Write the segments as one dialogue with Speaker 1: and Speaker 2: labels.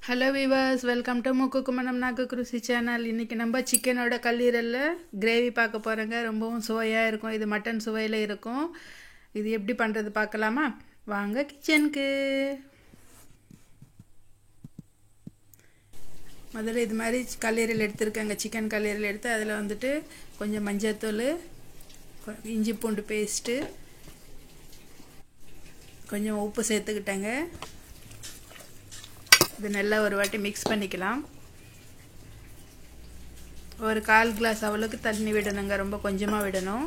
Speaker 1: Hello viewers, welcome to முக்குக்குமணம் நாக்கு ருசி channel. இன்றைக்கி நம்ம சிக்கனோட கல்லீரலில் கிரேவி பார்க்க போகிறோங்க. ரொம்பவும் சுவையாக இருக்கும். இது மட்டன் சுவையில் இருக்கும். இது எப்படி பண்ணுறது பார்க்கலாமா? வாங்க கிச்சனுக்கு. முதல்ல இது மாதிரி கல்லீரல் எடுத்துருக்கேங்க. சிக்கன் கல்லீரல் எடுத்து அதில் வந்துட்டு கொஞ்சம் மஞ்சள்தூள், இஞ்சி பூண்டு பேஸ்ட்டு, கொஞ்சம் உப்பு சேர்த்துக்கிட்டேங்க. இது நல்லா ஒரு வாட்டி மிக்ஸ் பண்ணிக்கலாம். ஒரு 1/4 கிளாஸ் அவளுக்கு தண்ணி விடணுங்க. ரொம்ப கொஞ்சமாக விடணும்.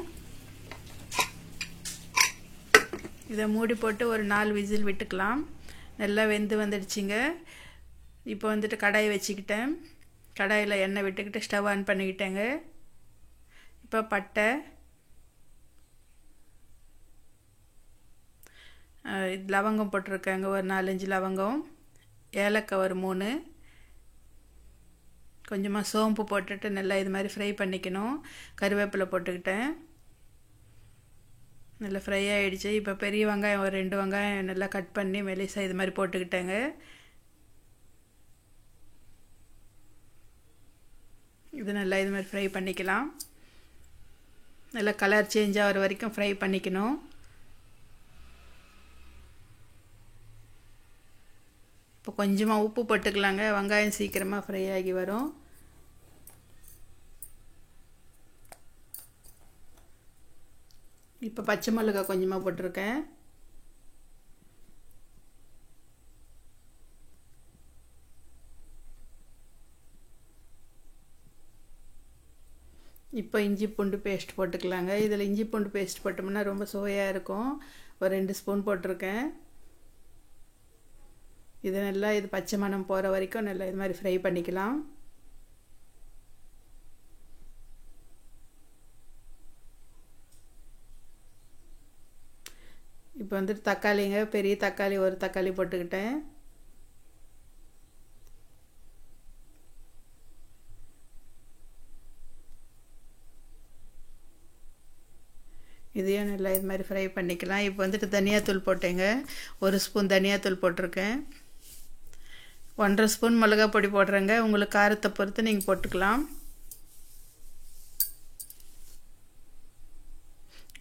Speaker 1: இதை மூடி போட்டு ஒரு 4 விசில் விட்டுக்கலாம். நல்லா வெந்து வந்துடுச்சிங்க. இப்போ வந்துட்டு கடாயை வச்சுக்கிட்டேன். கடாயில் எண்ணெய் விட்டுக்கிட்டு ஸ்டவ் ஆன் பண்ணிக்கிட்டேங்க. இப்போ பட்டை, லவங்கம் போட்டிருக்கேங்க. ஒரு 4-5 லவங்கம், ஏலக்காய் ஒரு 3, கொஞ்சமாக சோம்பு போட்டுட்டு நல்லா இது மாதிரி ஃப்ரை பண்ணிக்கணும். கருவேப்பிலை போட்டுக்கிட்டேன். நல்லா ஃப்ரை ஆகிடுச்சு. இப்போ பெரிய வெங்காயம் ஒரு 2 வெங்காயம் நல்லா கட் பண்ணி மெலிசாக இது மாதிரி போட்டுக்கிட்டேங்க. இது நல்லா இது மாதிரி ஃப்ரை பண்ணிக்கலாம். நல்லா கலர் சேஞ்ச் ஆகிற வரைக்கும் ஃப்ரை பண்ணிக்கணும். இப்போ கொஞ்சமாக உப்பு போட்டுக்கலாங்க. வெங்காயம் சீக்கிரமாக ஃப்ரை ஆகி வரும். இப்போ பச்சை மிளகாய் கொஞ்சமாக போட்டிருக்கேன். இப்போ இஞ்சி பூண்டு பேஸ்ட் போட்டுக்கலாங்க. இதில் இஞ்சி பூண்டு பேஸ்ட் போட்டோம்னா ரொம்ப சுவையாக இருக்கும். ஒரு 2 ஸ்பூன் போட்டிருக்கேன். இது நல்லா இது பச்சை மணம் போகிற வரைக்கும் நல்லா இது மாதிரி ஃப்ரை பண்ணிக்கலாம். இப்போ வந்துட்டு தக்காளிங்க, பெரிய தக்காளி ஒரு தக்காளி போட்டுக்கிட்டேன். இதையும் நல்லா இது மாதிரி ஃப்ரை பண்ணிக்கலாம். இப்போ வந்துட்டு தனியாத்தூள் போட்டேங்க. 1 ஸ்பூன் தனியாத்தூள் போட்டிருக்கேன். 1/2 ஸ்பூன் மிளகா பொடி போடுறேங்க. உங்களுக்கு காரத்தை பொறுத்து நீங்கள் போட்டுக்கலாம்.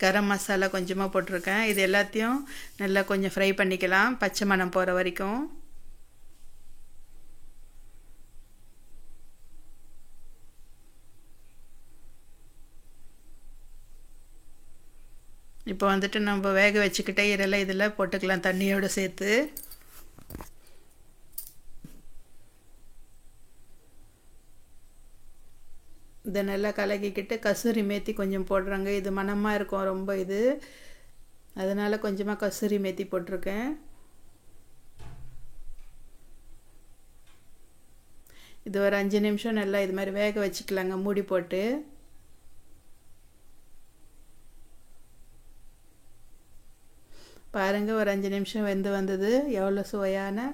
Speaker 1: கரம் மசாலா கொஞ்சமாக போட்டிருக்கேன். இது எல்லாத்தையும் நல்லா கொஞ்சம் ஃப்ரை பண்ணிக்கலாம், பச்சை மணம் போகிற வரைக்கும். இப்போ வந்துட்டு நம்ம வேக வச்சுக்கிட்டே இதெல்லாம் இதில் போட்டுக்கலாம் தண்ணியோடு சேர்த்து. இதை நல்லா கலக்கிக்கிட்டு கசூரி மேத்தி கொஞ்சம் போடுறாங்க. இது மணமாக இருக்கும் ரொம்ப இது, அதனால் கொஞ்சமாக கசூரி மேத்தி போட்டிருக்கேன். இது ஒரு 5 நிமிஷம் நல்லா இது மாதிரி வேக வச்சுக்கலாங்க மூடி போட்டு. பாருங்கள், ஒரு 5 நிமிஷம் வெந்து வந்தது. எவ்வளோ சுவையான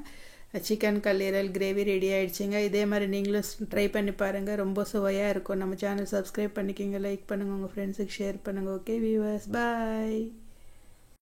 Speaker 1: சிக்கன் கல்லீரல் கிரேவி ரெடி ஆகிடுச்சிங்க. இதே மாதிரி நீங்களும் ட்ரை பண்ணி பாருங்கள். ரொம்ப சுவையாக இருக்கும். நம்ம சேனல் சப்ஸ்கிரைப் பண்ணிக்கோங்க, லைக் பண்ணுங்கள், உங்கள் ஃப்ரெண்ட்ஸுக்கு ஷேர் பண்ணுங்கள். ஓகே வீவர்ஸ், பாய்.